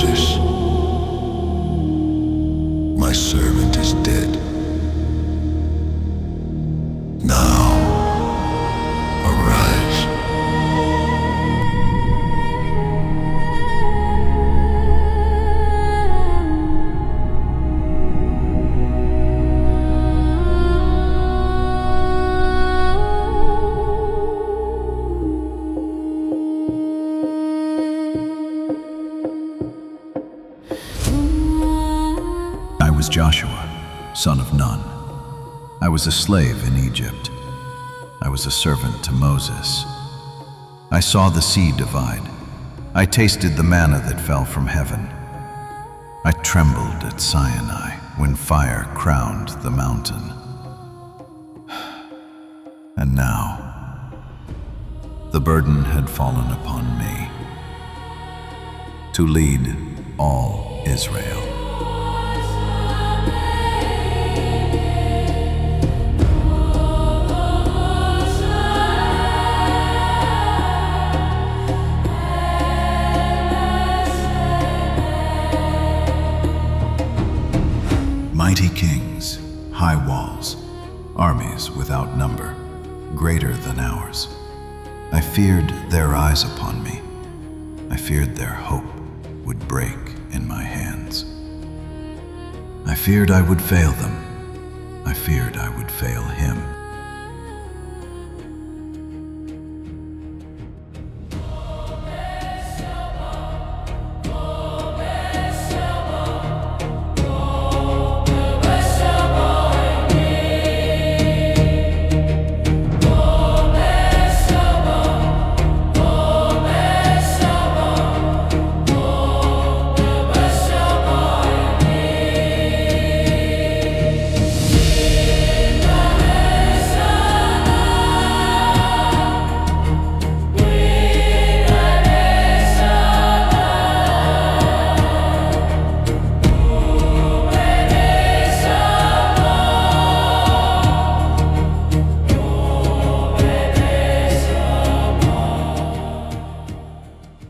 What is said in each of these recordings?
Moses, my servant is dead. Now, arise. I was Joshua, son of Nun. I was a slave in Egypt. I was a servant to Moses. I saw the sea divide. I tasted the manna that fell from heaven. I trembled at Sinai when fire crowned the mountain. And now, the burden had fallen upon me to lead all Israel. Mighty kings, high walls, armies without number, greater than ours. I feared their eyes upon me. I feared their hope would break in my hands. I feared I would fail them. I feared I would fail him.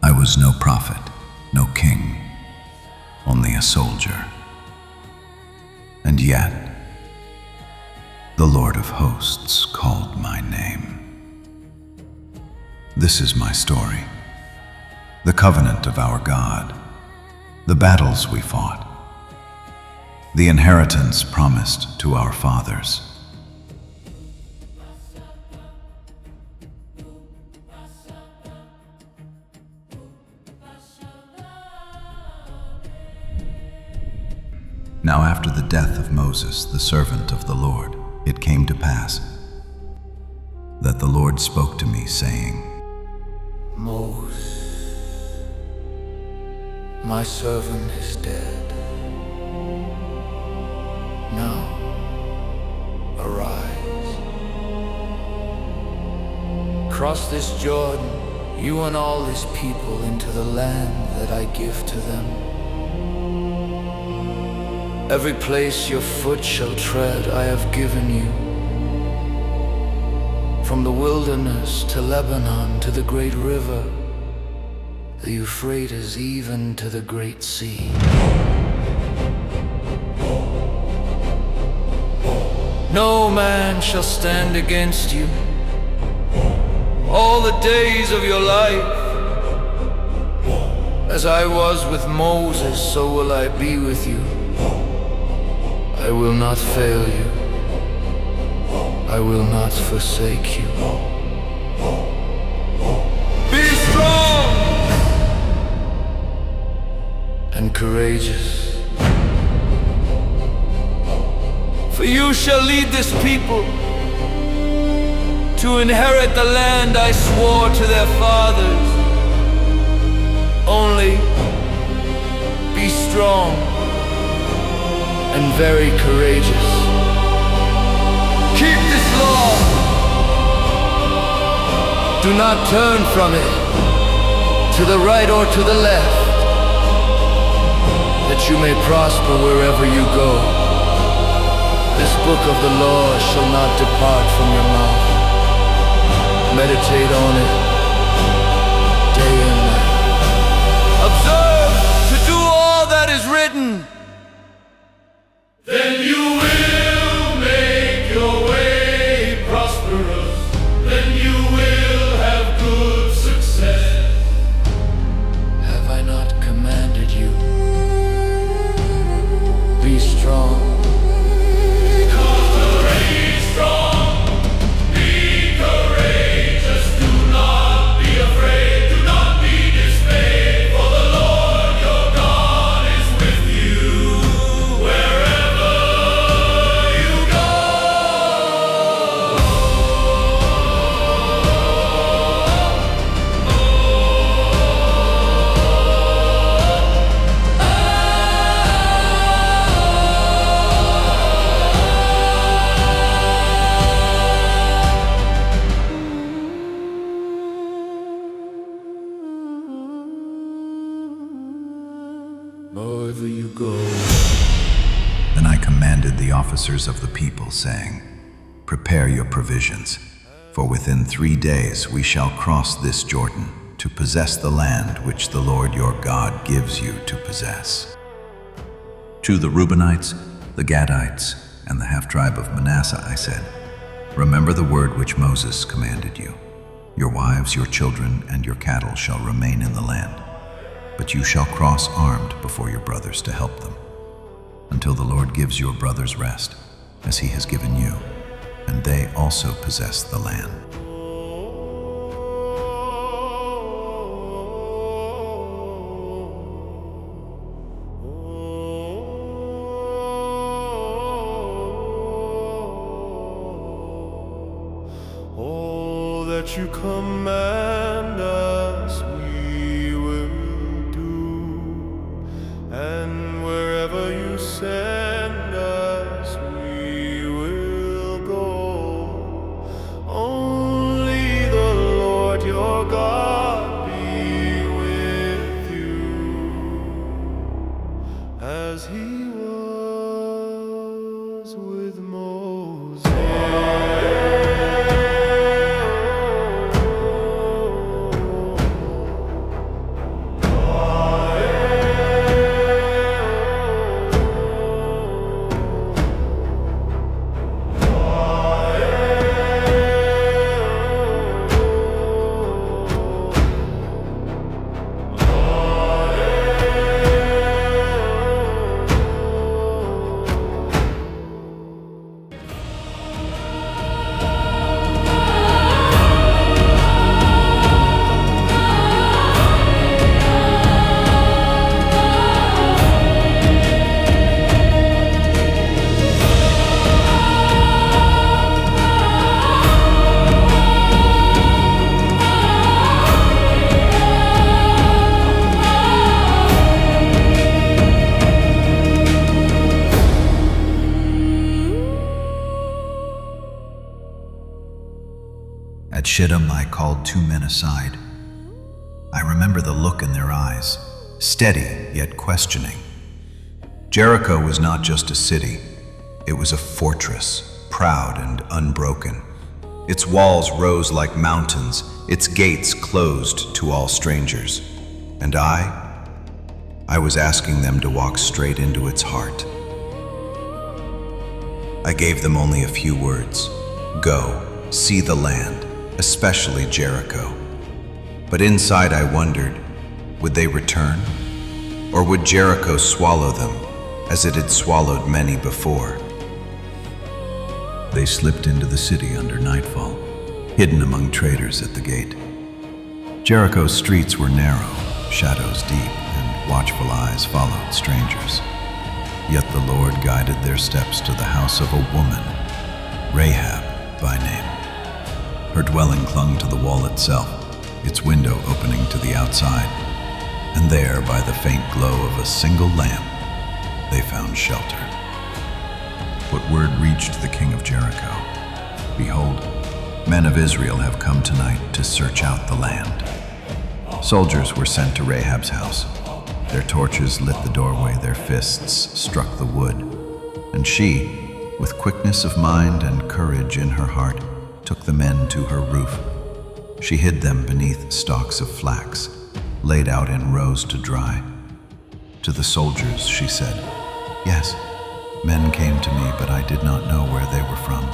I was no prophet, no king, only a soldier. And yet, the Lord of hosts called my name. This is my story, the covenant of our God, the battles we fought, the inheritance promised to our fathers. Now after the death of Moses, the servant of the Lord, it came to pass that the Lord spoke to me, saying, Moses, my servant is dead. Now, arise. Cross this Jordan, you and all this people, into the land that I give to them. Every place your foot shall tread I have given you, from the wilderness to Lebanon to the great river, the Euphrates, even to the great sea. No man shall stand against you all the days of your life. As I was with Moses, so will I be with you. I will not fail you. I will not forsake you. Be strong and courageous, for you shall lead this people to inherit the land I swore to their fathers. Only be strong and very courageous. Keep this law. Do not turn from it to the right or to the left, that you may prosper wherever you go. This book of the law shall not depart from your mouth. Meditate on it day and night. Observe to do wherever you go. Then I commanded the officers of the people, saying, "Prepare your provisions, for within 3 days we shall cross this Jordan to possess the land which the Lord your God gives you to possess." To the Reubenites, the Gadites, and the half-tribe of Manasseh I said, "Remember the word which Moses commanded you. Your wives, your children, and your cattle shall remain in the land, but you shall cross armed before your brothers to help them, until the Lord gives your brothers rest, as he has given you, and they also possess the land." All that you command us, we will do, and wherever you send us, we will go. Only the Lord your God be with you, as he was with Moses. At Shittim I called 2 men aside. I remember the look in their eyes, steady yet questioning. Jericho was not just a city, it was a fortress, proud and unbroken. Its walls rose like mountains, its gates closed to all strangers. And I was asking them to walk straight into its heart. I gave them only a few words: "Go, see the land, especially Jericho." But inside I wondered, would they return? Or would Jericho swallow them, as it had swallowed many before? They slipped into the city under nightfall, hidden among traders at the gate. Jericho's streets were narrow, shadows deep, and watchful eyes followed strangers. Yet the Lord guided their steps to the house of a woman, Rahab by name. Her dwelling clung to the wall itself, its window opening to the outside, and there, by the faint glow of a single lamp, they found shelter. But word reached the king of Jericho, "Behold, men of Israel have come tonight to search out the land." Soldiers were sent to Rahab's house. Their torches lit the doorway, their fists struck the wood, and she, with quickness of mind and courage in her heart, took the men to her roof. She hid them beneath stalks of flax, laid out in rows to dry. To the soldiers she said, "Yes, men came to me, but I did not know where they were from."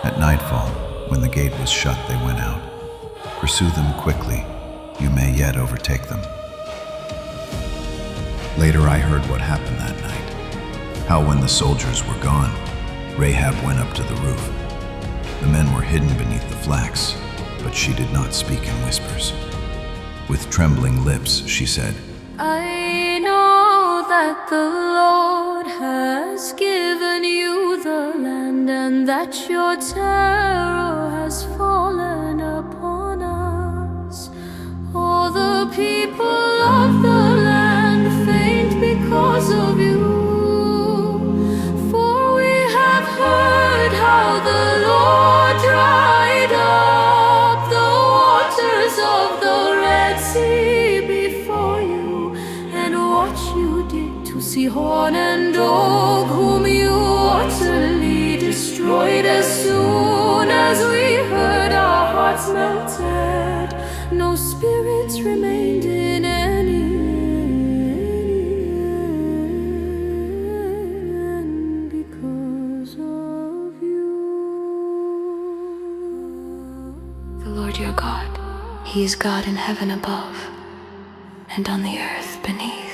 At nightfall, when the gate was shut, they went out. "Pursue them quickly, you may yet overtake them." Later I heard what happened that night, how when the soldiers were gone, Rahab went up to the roof. The men were hidden beneath the flax, but she did not speak in whispers. With trembling lips, she said, "I know that the Lord has given you the land, and that your terror has fallen upon us. All the people of the land faint because of you. For we have heard how the Lord dried up the waters of the Red Sea before you, and what you did Sihon and Og, whom you utterly destroyed. As soon as we heard, our hearts melted. No spirits remained in any. Because of you. The Lord your God, He is God in heaven above and on the earth beneath.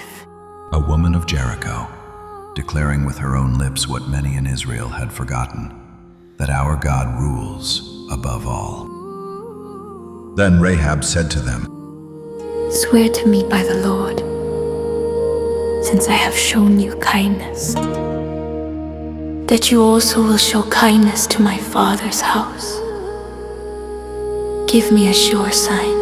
A woman of Jericho, declaring with her own lips what many in Israel had forgotten, that our God rules above all. Then Rahab said to them, Swear to me by the Lord, since I have shown you kindness, that you also will show kindness to my father's house. Give me a sure sign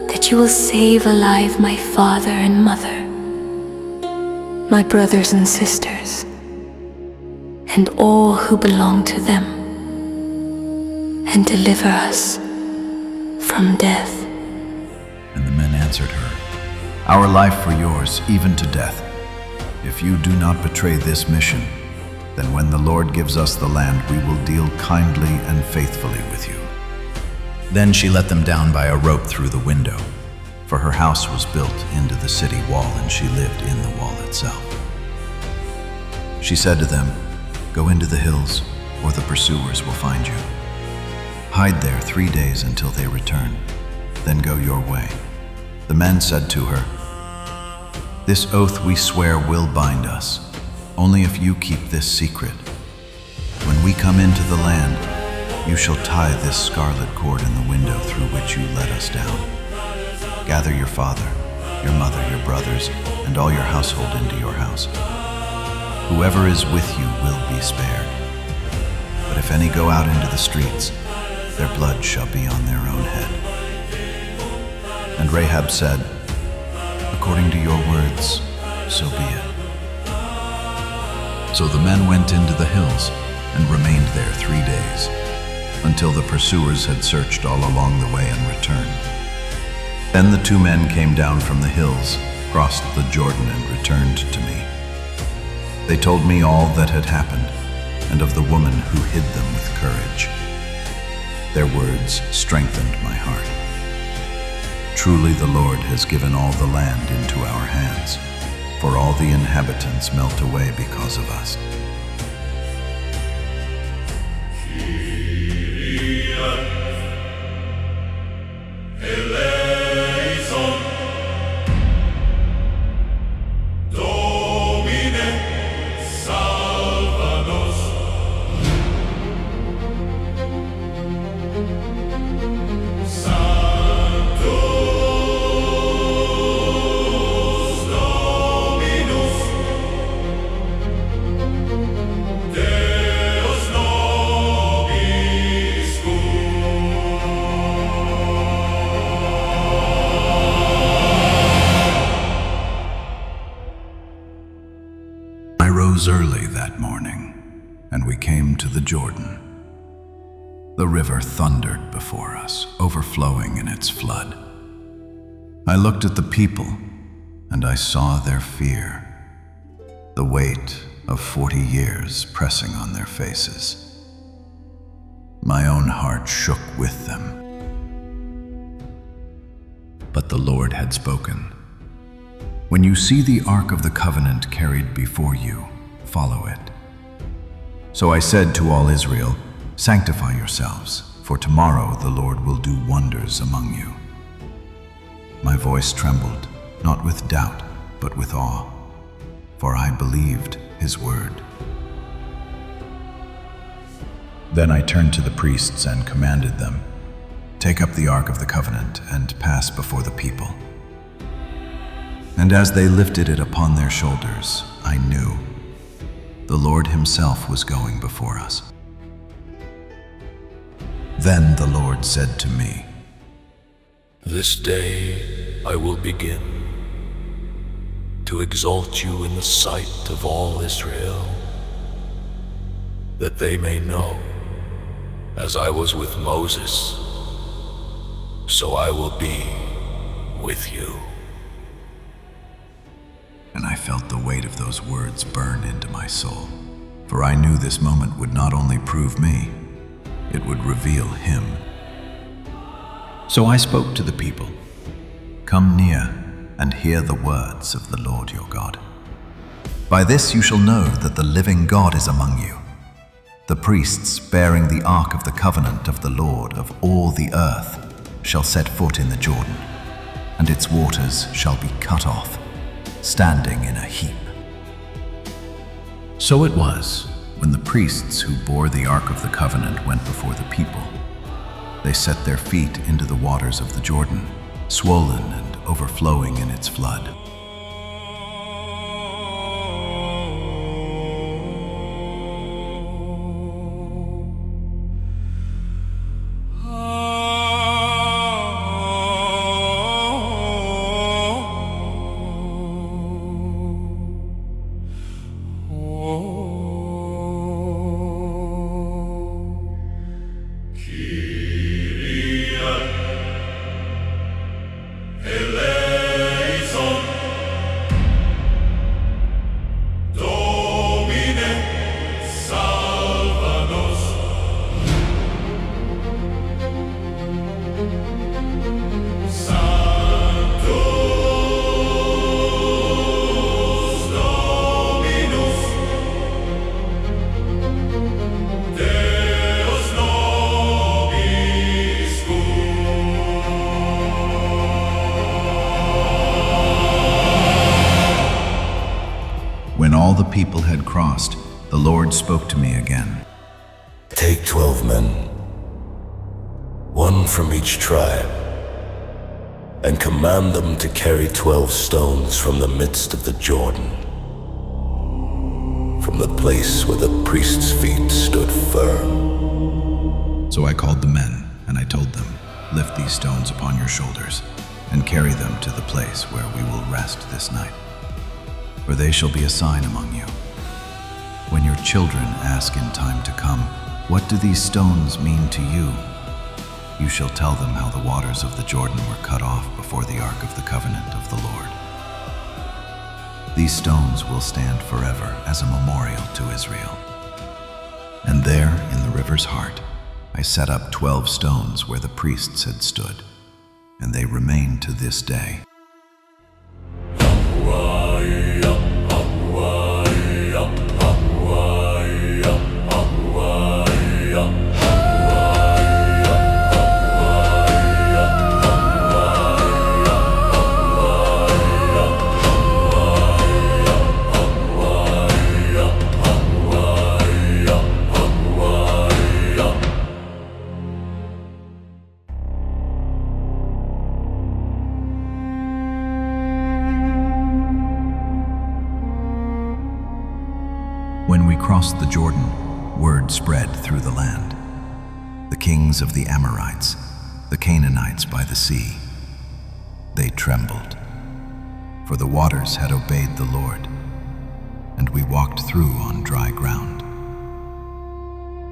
that you will save alive my father and mother, my brothers and sisters, and all who belong to them, and deliver us from death. And the men answered her, Our life for yours, even to death. If you do not betray this mission, then when the Lord gives us the land, we will deal kindly and faithfully with you. Then she let them down by a rope through the window, for her house was built into the city wall, and she lived in the wall itself. She said to them, Go into the hills, or the pursuers will find you. Hide there 3 days until they return, then go your way. The men said to her, This oath we swear will bind us, only if you keep this secret. When we come into the land, you shall tie this scarlet cord in the window through which you let us down. Gather your father, your mother, your brothers, and all your household into your house. Whoever is with you will be spared. But if any go out into the streets, their blood shall be on their own head. And Rahab said, According to your words, so be it. So the men went into the hills and remained there 3 days, until the pursuers had searched all along the way and returned. Then the 2 men came down from the hills, crossed the Jordan, and returned to me. They told me all that had happened, and of the woman who hid them with courage. Their words strengthened my heart. Truly the Lord has given all the land into our hands, for all the inhabitants melt away because of us. Early that morning, and we came to the Jordan. The river thundered before us, overflowing in its flood. I looked at the people, and I saw their fear, the weight of 40 years pressing on their faces. My own heart shook with them. But the Lord had spoken. When you see the Ark of the Covenant carried before you, follow it. So I said to all Israel, Sanctify yourselves, for tomorrow the Lord will do wonders among you. My voice trembled, not with doubt, but with awe, for I believed his word. Then I turned to the priests and commanded them, Take up the Ark of the Covenant and pass before the people. And as they lifted it upon their shoulders, I knew the Lord himself was going before us. Then the Lord said to me, This day I will begin to exalt you in the sight of all Israel, that they may know, as I was with Moses, so I will be with you. and I felt the weight of those words burn into my soul. For I knew this moment would not only prove me, it would reveal him. So I spoke to the people, "Come near and hear the words of the Lord your God. By this you shall know that the living God is among you. The priests bearing the ark of the covenant of the Lord of all the earth shall set foot in the Jordan, and its waters shall be cut off, standing in a heap." So it was, when the priests who bore the ark of the covenant went before the people, they set their feet into the waters of the Jordan, swollen and overflowing in its flood. When all the people had crossed, the Lord spoke to me again. Take 12 men, one from each tribe, and command them to carry 12 stones from the midst of the Jordan, from the place where the priest's feet stood firm. So I called the men, and I told them, "Lift these stones upon your shoulders, and carry them to the place where we will rest this night. For they shall be a sign among you. When your children ask in time to come, 'What do these stones mean to you?' you shall tell them how the waters of the Jordan were cut off before the ark of the covenant of the Lord. These stones will stand forever as a memorial to Israel." And there, in the river's heart, I set up 12 stones where the priests had stood, and they remain to this day. When we crossed the Jordan, word spread through the land. The kings of the Amorites, the Canaanites by the sea, they trembled, for the waters had obeyed the Lord, and we walked through on dry ground.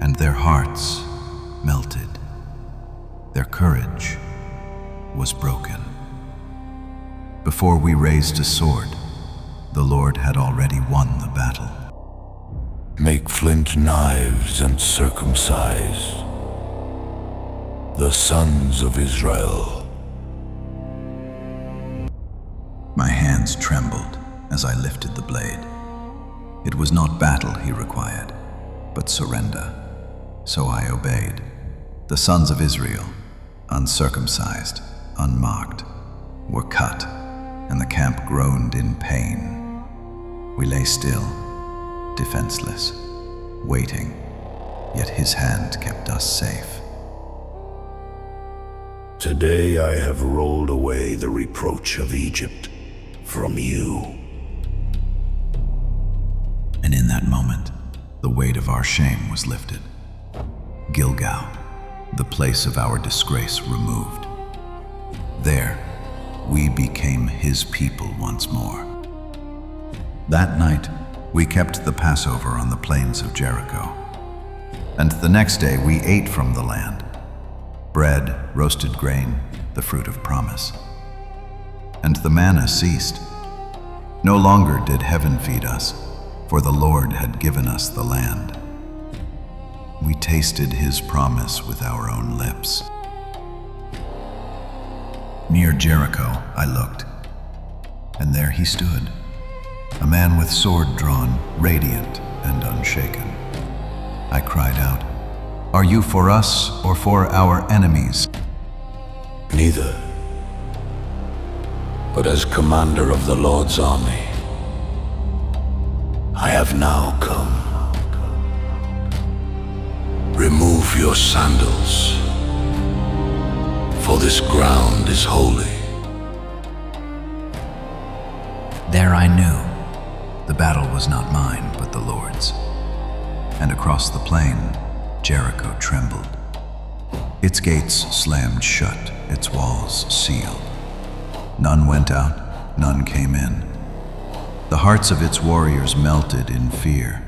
And their hearts melted, their courage was broken. Before we raised a sword, the Lord had already won the battle. Make flint knives and circumcise the sons of Israel. My hands trembled as I lifted the blade. It was not battle he required, but surrender. So I obeyed. The sons of Israel, uncircumcised, unmarked, were cut, and the camp groaned in pain. We lay still, defenseless, waiting, yet his hand kept us safe. Today I have rolled away the reproach of Egypt from you. And in that moment, the weight of our shame was lifted. Gilgal, the place of our disgrace, removed. There, we became his people once more. That night, we kept the Passover on the plains of Jericho. And the next day we ate from the land, bread, roasted grain, the fruit of promise. And the manna ceased. No longer did heaven feed us, for the Lord had given us the land. We tasted his promise with our own lips. Near Jericho I looked, and there he stood, a man with sword drawn, radiant and unshaken. I cried out, "Are you for us or for our enemies?" Neither. But as commander of the Lord's army, I have now come. Remove your sandals, for this ground is holy. There I knew the battle was not mine, but the Lord's. And across the plain, Jericho trembled. Its gates slammed shut, its walls sealed. None went out, none came in. The hearts of its warriors melted in fear,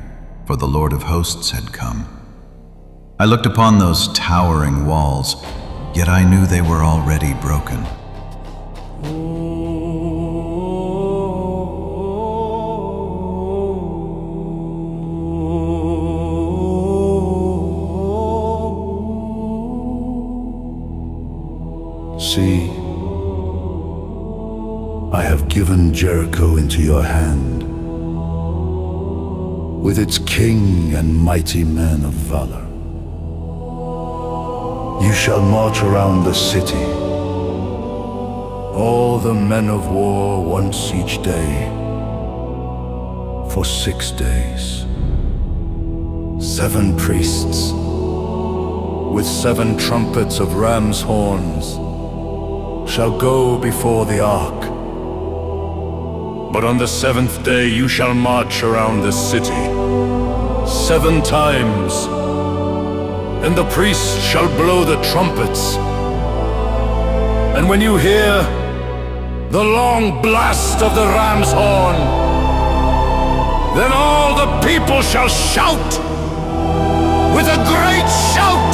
for the Lord of hosts had come. I looked upon those towering walls, yet I knew they were already broken. See, I have given Jericho into your hand, with its king and mighty men of valor. You shall march around the city, all the men of war once each day, for 6 days. 7 priests, with 7 trumpets of ram's horns, shall go before the ark. But on the 7th day you shall march around the city 7 times, and the priests shall blow the trumpets. And when you hear the long blast of the ram's horn, then all the people shall shout with a great shout,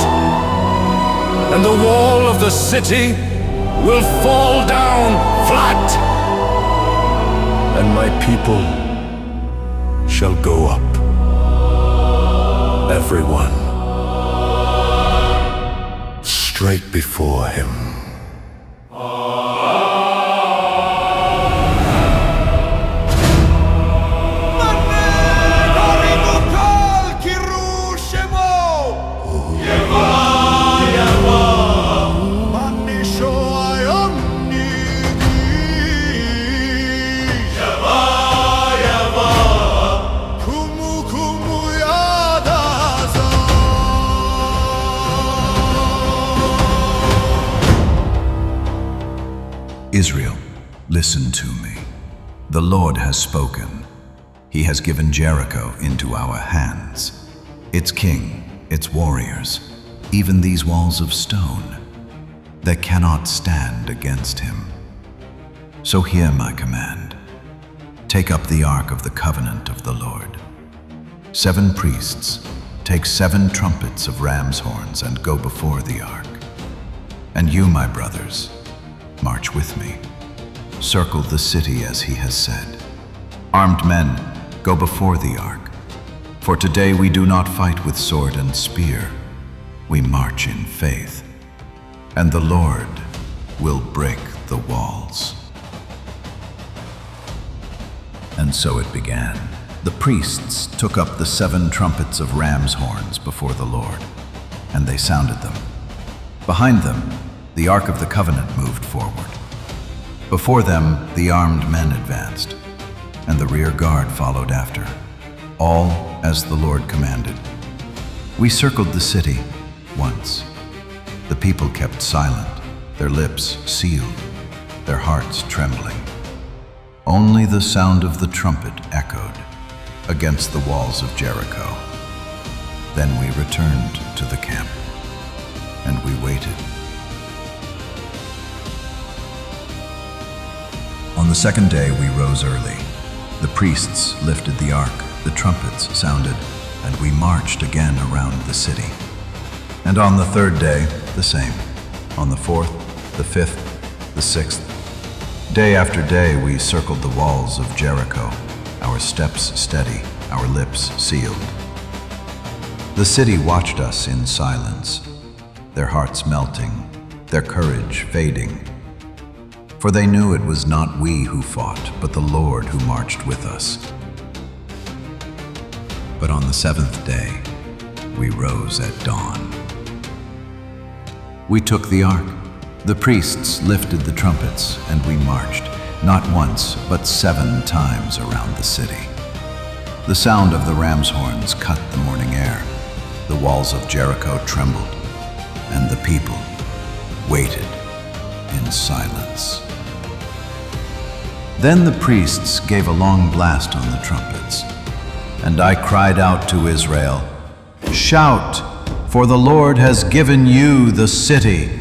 and the wall of the city will fall down flat, and my people shall go up, everyone, straight before him. Israel, listen to me. The Lord has spoken. He has given Jericho into our hands, its king, its warriors, even these walls of stone. They cannot stand against him. So hear my command. Take up the ark of the covenant of the Lord. 7 priests, take 7 trumpets of ram's horns and go before the ark. And you, my brothers, march with me. Circle the city as he has said. Armed men, go before the ark. For today we do not fight with sword and spear. We march in faith. And the Lord will break the walls. And so it began. The priests took up the 7 trumpets of ram's horns before the Lord, and they sounded them. Behind them, the Ark of the Covenant moved forward. Before them, the armed men advanced, and the rear guard followed after, all as the Lord commanded. We circled the city once. The people kept silent, their lips sealed, their hearts trembling. Only the sound of the trumpet echoed against the walls of Jericho. Then we returned to the camp, and we waited. On the 2nd day we rose early. The priests lifted the ark, the trumpets sounded, and we marched again around the city. And on the 3rd day, the same. On the 4th, the 5th, the 6th. Day after day we circled the walls of Jericho, our steps steady, our lips sealed. The city watched us in silence, their hearts melting, their courage fading. For they knew it was not we who fought, but the Lord who marched with us. But on the seventh day, we rose at dawn. We took the ark. The priests lifted the trumpets, and we marched, not once, but 7 times around the city. The sound of the ram's horns cut the morning air. The walls of Jericho trembled, and the people waited in silence. Then the priests gave a long blast on the trumpets, and I cried out to Israel, "Shout, for the Lord has given you the city."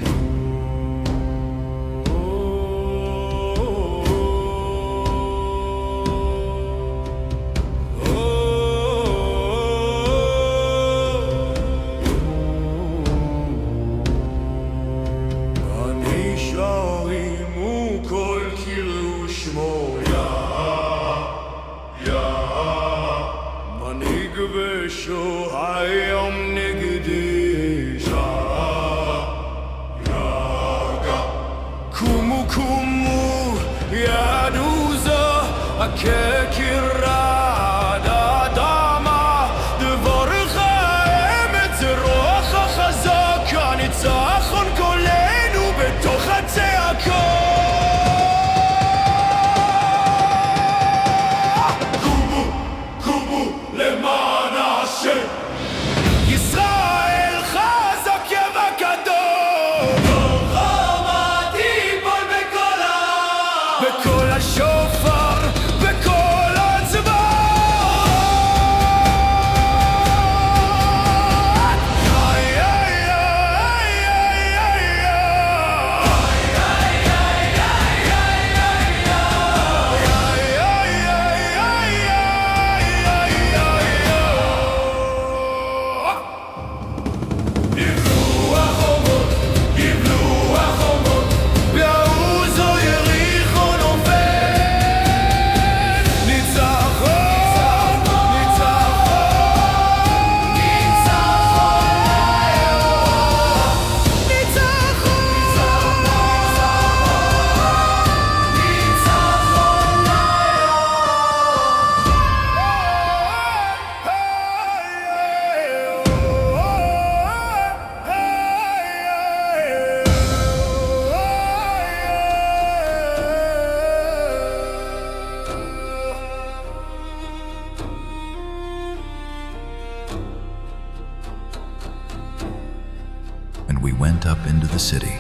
We went up into the city,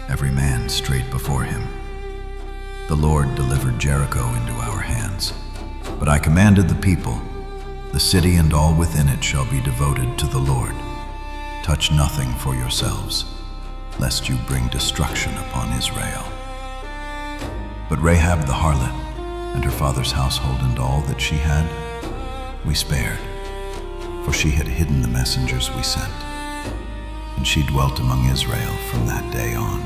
every man straight before him. The Lord delivered Jericho into our hands. But I commanded the people, "The city and all within it shall be devoted to the Lord. Touch nothing for yourselves, lest you bring destruction upon Israel." But Rahab the harlot, and her father's household and all that she had, we spared, for she had hidden the messengers we sent. And she dwelt among Israel from that day on.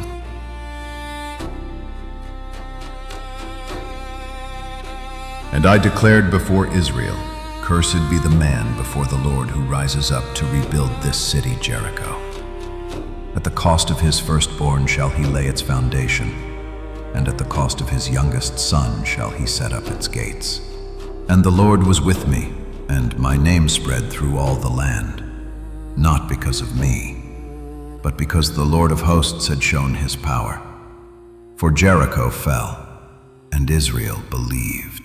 And I declared before Israel, "Cursed be the man before the Lord who rises up to rebuild this city Jericho. At the cost of his firstborn shall he lay its foundation, and at the cost of his youngest son shall he set up its gates." And the Lord was with me, and my name spread through all the land, not because of me, but because the Lord of hosts had shown his power. For Jericho fell, and Israel believed.